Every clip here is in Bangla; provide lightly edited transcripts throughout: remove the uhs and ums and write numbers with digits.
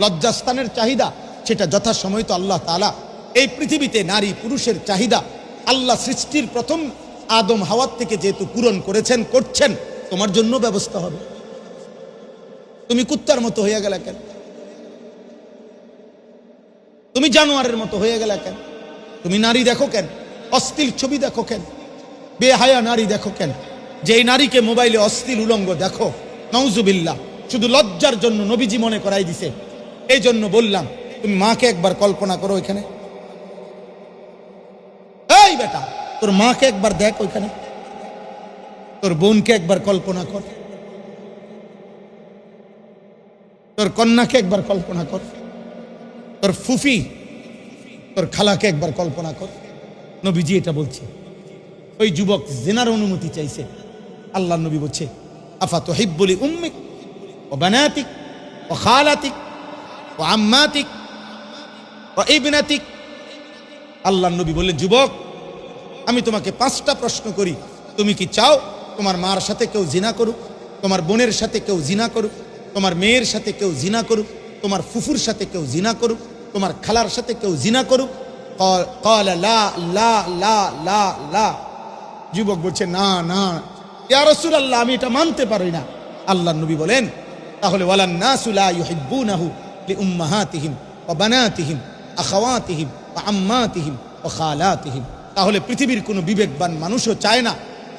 লজ্জাস্থানের চাহিদা, সেটা যথাসময় তো আল্লাহ তাআলা এই পৃথিবীতে নারী পুরুষের চাহিদা আল্লাহ সৃষ্টির প্রথম আদম হাওয়ার থেকে যেহেতু পূরণ করেছেন, করছেন, তোমার জন্য ব্যবস্থা হবে। তুমি কুত্তার মতো হয়ে গেলে কেন? তুমি জানোয়ারের মতো হয়ে গেলে কেন? তুমি নারী দেখো কেন? অশ্লীল ছবি দেখো কেন? বেহায়া নারী দেখো কেন? যে এই নারীকে মোবাইলে অশ্লীল উলঙ্গ দেখো, নাউজুবিল্লাহ, শুধু লজ্জার জন্য নবীজি মনে করাই দিছে। এই জন্য বললাম, তুমি মাকে একবার কল্পনা করো ওইখানে। এই বেটা, তোর মাকে একবার দেখ ওইখানে, তোর বোনকে একবার কল্পনা কর, তোর কন্যাকে একবার কল্পনা কর, তোর ফুফি, তোর খালাকে একবার কল্পনা কর। নবীজি এটা বলছে। ওই যুবক জিনার অনুমতি চাইছে, আল্লাহ নবী বলছে, আফা তুহিব্বুলি উম্মিক ওয়া বানাতিক ওয়া খালাতিক ওয়া আম্মাতিক ওয়া ইবনাতিক। আল্লাহ নবী বললেন, যুবক, আমি তোমাকে 5টা প্রশ্ন করি, তুমি কি চাও তোমার মার সাথে কেউ জিনা করুক, তোমার বোনের সাথে কেউ জিনা করুক, তোমার মেয়ের সাথে কেউ জিনা করুক, তোমার ফুফুর সাথে কেউ জিনা করুক, তোমার খালার সাথে কেউ জিনা করুক? ক্বালা লা লা লা লা লা। যুবক বলছে, না না ইয়া রাসূলুল্লাহ, আমি এটা মানতে পারি না। আল্লাহ নবী বলেন, তাহলে ওয়ালান নাসু লা ইউহিব্বুনাহু লিউম্মাহাতিহিম ওয়া বানাতিহিম আখাওয়াতিহিম ওয়া আম্মাতিহিম ওয়া খালাতিহিম। তাহলে পৃথিবীর কোনো বিবেকবান মানুষও চায় না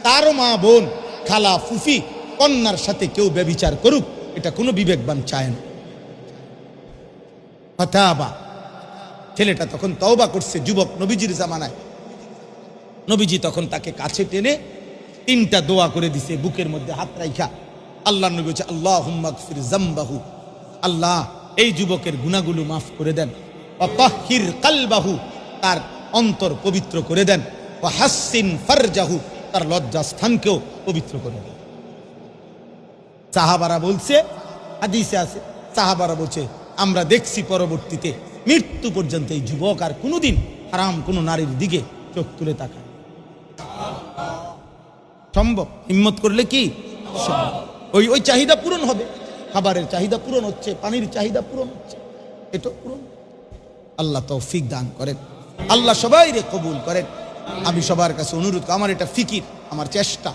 তার মা, বোন, খালা, ফুফি, কন্যার সাথে কেউ ব্যভিচার করুক। এটা কোনো বিবেকবান চায় না। ফাতাবা, ছেলেটা তখন তওবা করছে, যুবক নবীজির জামানায়। নবীজি তখন তাকে কাছে টেনে 3টা দোয়া করে দিছে, বুকের মধ্যে হাত রাইখা। আল্লাহ নবী বলছে, আল্লাহুম্মা গফির যামবাহু, আল্লাহ এই যুবকের গুনাহগুলো মাফ করে দেন। ওয়া তাহহির কলবাহু, তার অন্তর পবিত্র করে দেন। ওয়া হাসসিন ফারজাহু, তার লজ্জা স্থানকেও পবিত্র করে দেন। সাহাবারা বলছে, হাদিসে আছে, সাহাবারা বলছে, আমরা দেখছি পরবর্তীতে মৃত্যু পর্যন্ত এই যুবক আর কোনোদিন হারাম কোনো নারীর দিকে চোখ তুলে তাকায়। সম্ভব, হিম্মত করলে কি ওই চাহিদা পূরণ হবে। খাবারের চাহিদা পূরণ হচ্ছে, পানির চাহিদা পূরণ হচ্ছে, এটা পূরণ। আল্লাহ তৌফিক দান করেন, আল্লাহ সবাইরে কবুল করেন। আমি সবার কাছে অনুরোধ, আমার এটা ফিকির, আমার চেষ্টা,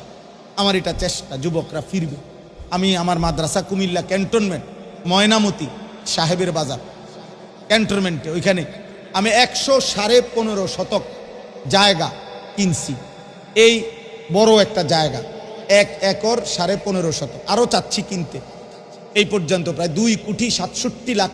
আমার এটা চেষ্টা, যুবকরা ফিরবে। আমি আমার মাদ্রাসা কুমিল্লা ক্যান্টনমেন্ট, ময়নামতি সাহেবের বাজার ক্যান্টনমেন্টে, ওইখানে আমি 115.5 শতক জায়গা কিনছি। এই বড় একটা জায়গা, 1 একর 15.5 শতক, আরও চাচ্ছি কিনতে। এই পর্যন্ত প্রায় 2 কোটি 67 লাখ